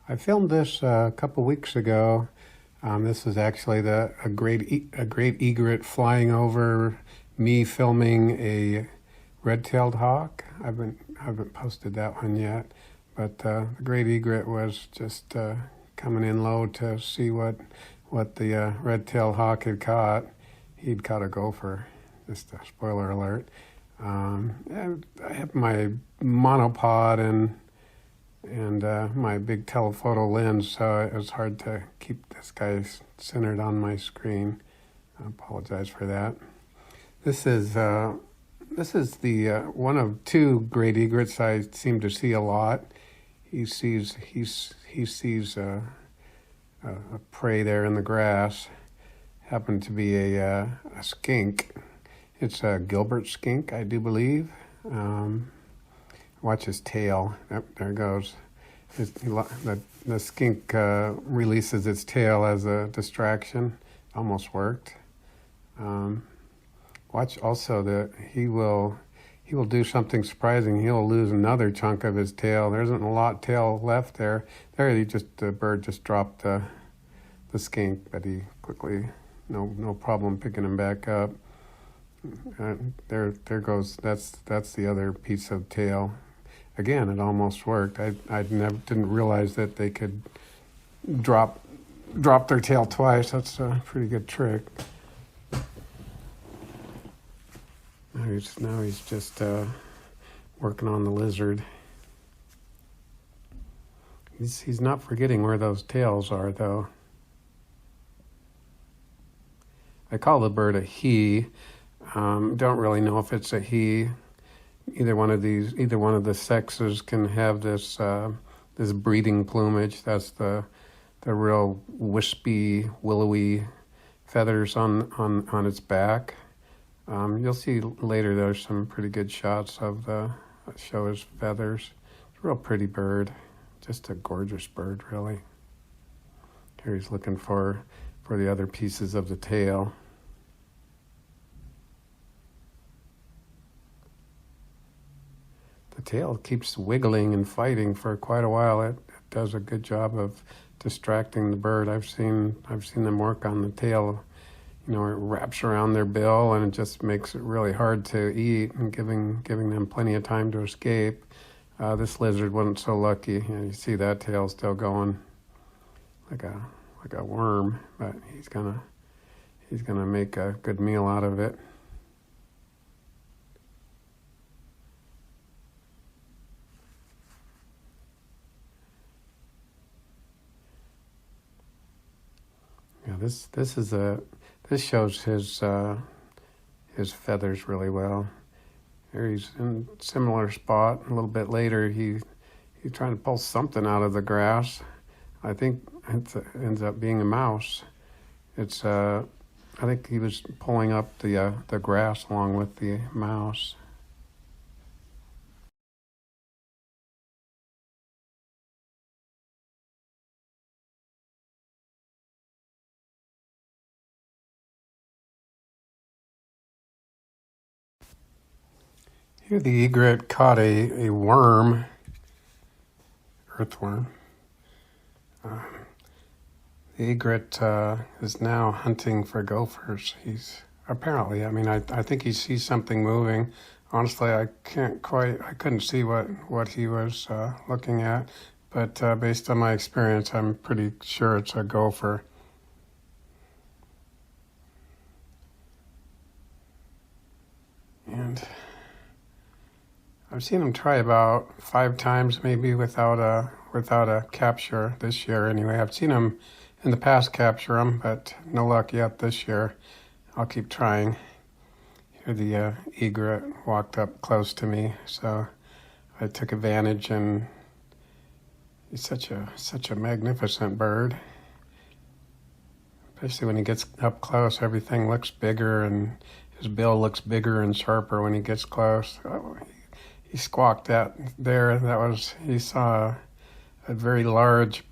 I filmed this a couple weeks ago. This is actually a great egret flying over me filming a red-tailed hawk. I haven't posted that one yet, but the great egret was just coming in low to see what the red-tailed hawk had caught. He'd caught a gopher. Just a spoiler alert. I have my monopod and my big telephoto lens, so it was hard to keep this guy centered on my screen. I apologize for that. This is the one of two great egrets I seem to see a lot. He sees a prey there in the grass. Happened to be a skink. It's a Gilbert skink, I do believe. Watch his tail. Yep, there it goes. The skink releases its tail as a distraction. Almost worked. Watch also that he will do something surprising. He'll lose another chunk of his tail. There isn't a lot tail left there. There, the bird just dropped the skink, but he quickly, no problem picking him back up. There goes. That's the other piece of tail. Again, it almost worked. Didn't realize that they could drop their tail twice. That's a pretty good trick. Now he's just working on the lizard. He's not forgetting where those tails are, though. I call the bird a he. Don't really know if it's a he. Either one of the sexes can have this breeding plumage. That's the real wispy, willowy feathers on its back. You'll see later there's some pretty good shots of show his feathers. It's a real pretty bird, just a gorgeous bird, really. Here he's looking for the other pieces of the tail. The tail keeps wiggling and fighting for quite a while. It does a good job of distracting the bird. I've seen them work on the tail. It wraps around their bill and it just makes it really hard to eat and giving them plenty of time to escape. This lizard wasn't so lucky. You see that tail still going like a worm, but he's gonna make a good meal out of it. Yeah, this shows his feathers really well. Here he's in a similar spot. A little bit later, he's trying to pull something out of the grass. I think it ends up being a mouse. I think he was pulling up the grass along with the mouse. Here the egret caught a worm, earthworm. The egret is now hunting for gophers. He's apparently, I think he sees something moving. Honestly, I couldn't see what he was looking at, but based on my experience, I'm pretty sure it's a gopher. And I've seen him try about 5 times, maybe without a capture this year. Anyway, I've seen him in the past capture him, but no luck yet this year. I'll keep trying. Here the egret walked up close to me, so I took advantage, and he's such a magnificent bird. Especially when he gets up close, everything looks bigger, and his bill looks bigger and sharper when he gets close. He squawked there. He saw a very large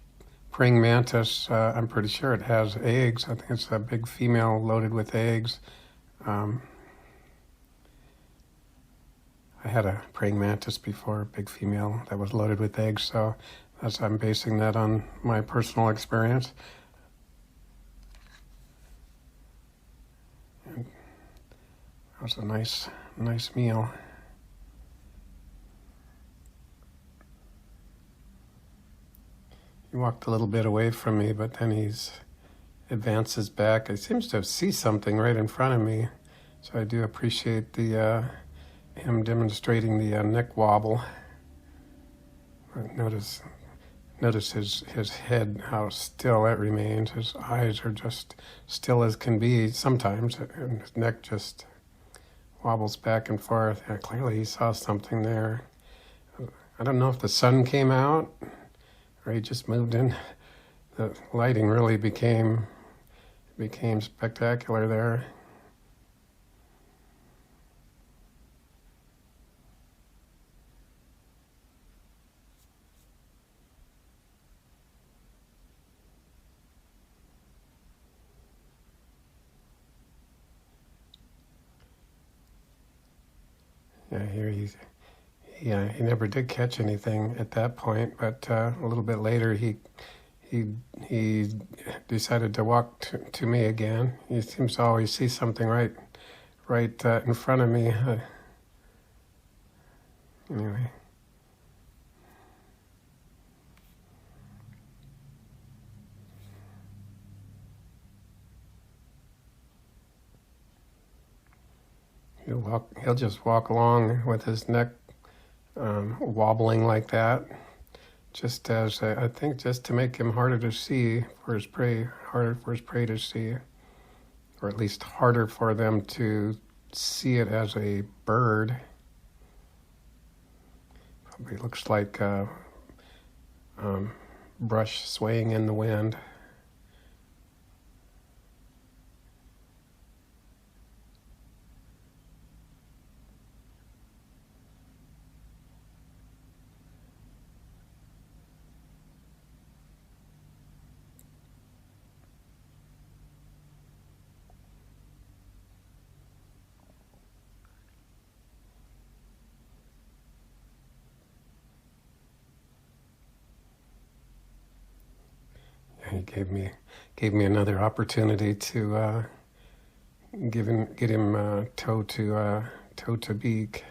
praying mantis. I'm pretty sure it has eggs. I think it's a big female loaded with eggs. I had a praying mantis before, a big female that was loaded with eggs. So I'm basing that on my personal experience. And that was a nice meal. He walked a little bit away from me, but then he's advances back. He seems to see something right in front of me, so I do appreciate the him demonstrating the neck wobble. Notice his head, how still it remains. His eyes are just still as can be sometimes, and his neck just wobbles back and forth. Yeah, clearly he saw something there. I don't know if the sun came out or he just moved in. The lighting really became spectacular there. Yeah, here he never did catch anything at that point, but a little bit later he decided to walk to me again. He seems to always see something right in front of me. Anyway. He'll just walk along with his neck wobbling like that, just as I think just to make him harder to see for his prey, harder for his prey to see, or at least harder for them to see it as a bird. Probably looks like brush swaying in the wind. He gave me another opportunity to get him toe to beak.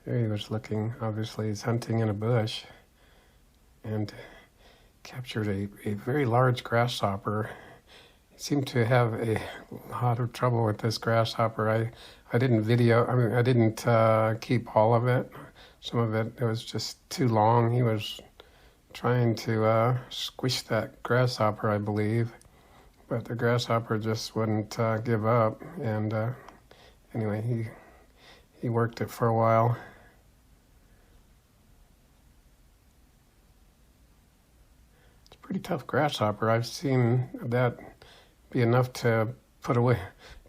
There he was looking, obviously he's hunting in a bush, and captured a very large grasshopper. He seemed to have a lot of trouble with this grasshopper. I didn't video, I didn't keep all of it. Some of it was just too long. He was trying to squish that grasshopper, I believe, but the grasshopper just wouldn't give up, and anyway, he worked it for a while. Pretty tough grasshopper. I've seen that be enough to put away,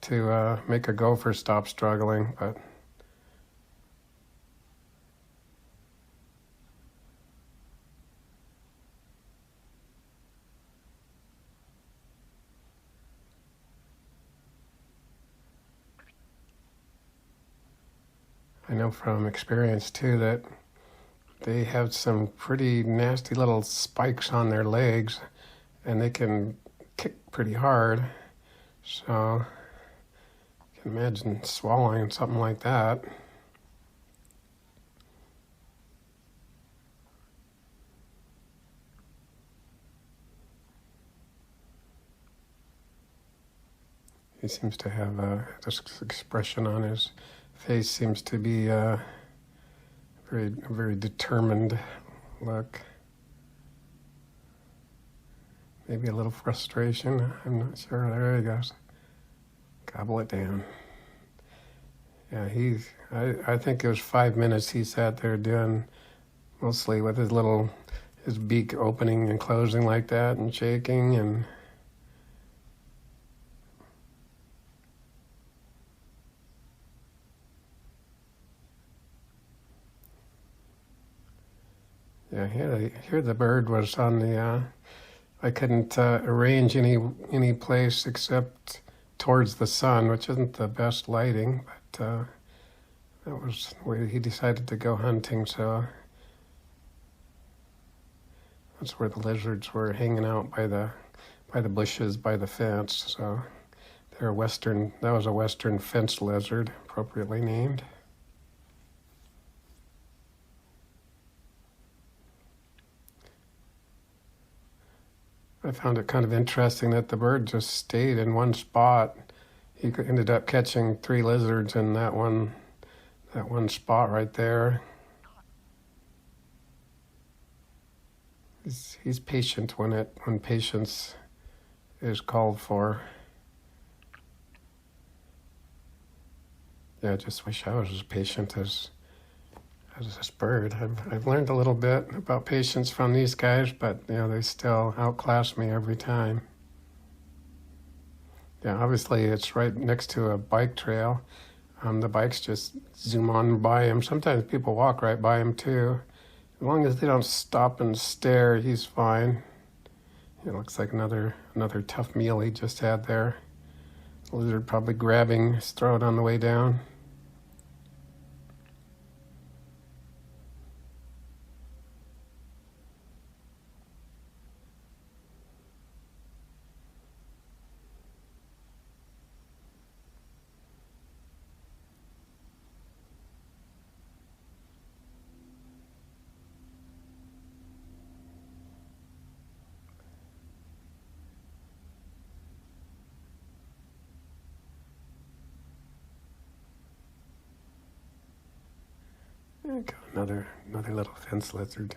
to make a gopher stop struggling, but I know from experience too that they have some pretty nasty little spikes on their legs, and they can kick pretty hard. So you can imagine swallowing something like that. He seems to have this expression on his face seems to be very determined look. Maybe a little frustration. I'm not sure. There he goes. Gobble it down. Yeah, I think it was 5 minutes he sat there doing, mostly with his beak opening and closing like that and shaking, and Yeah, here the bird was on the. I couldn't arrange any place except towards the sun, which isn't the best lighting, but that was where he decided to go hunting. So that's where the lizards were hanging out by the bushes, by the fence. So they're that was a western fence lizard, appropriately named. I found it kind of interesting that the bird just stayed in one spot. He ended up catching 3 lizards in that one spot right there. He's patient when patience is called for. Yeah, I just wish I was as patient as this bird. I've learned a little bit about patience from these guys, but they still outclass me every time. Yeah, obviously it's right next to a bike trail. The bikes just zoom on by him. Sometimes people walk right by him too. As long as they don't stop and stare, he's fine. It looks like another tough meal he just had there. The lizard probably grabbing his throat on the way down. Got another little fence lizard.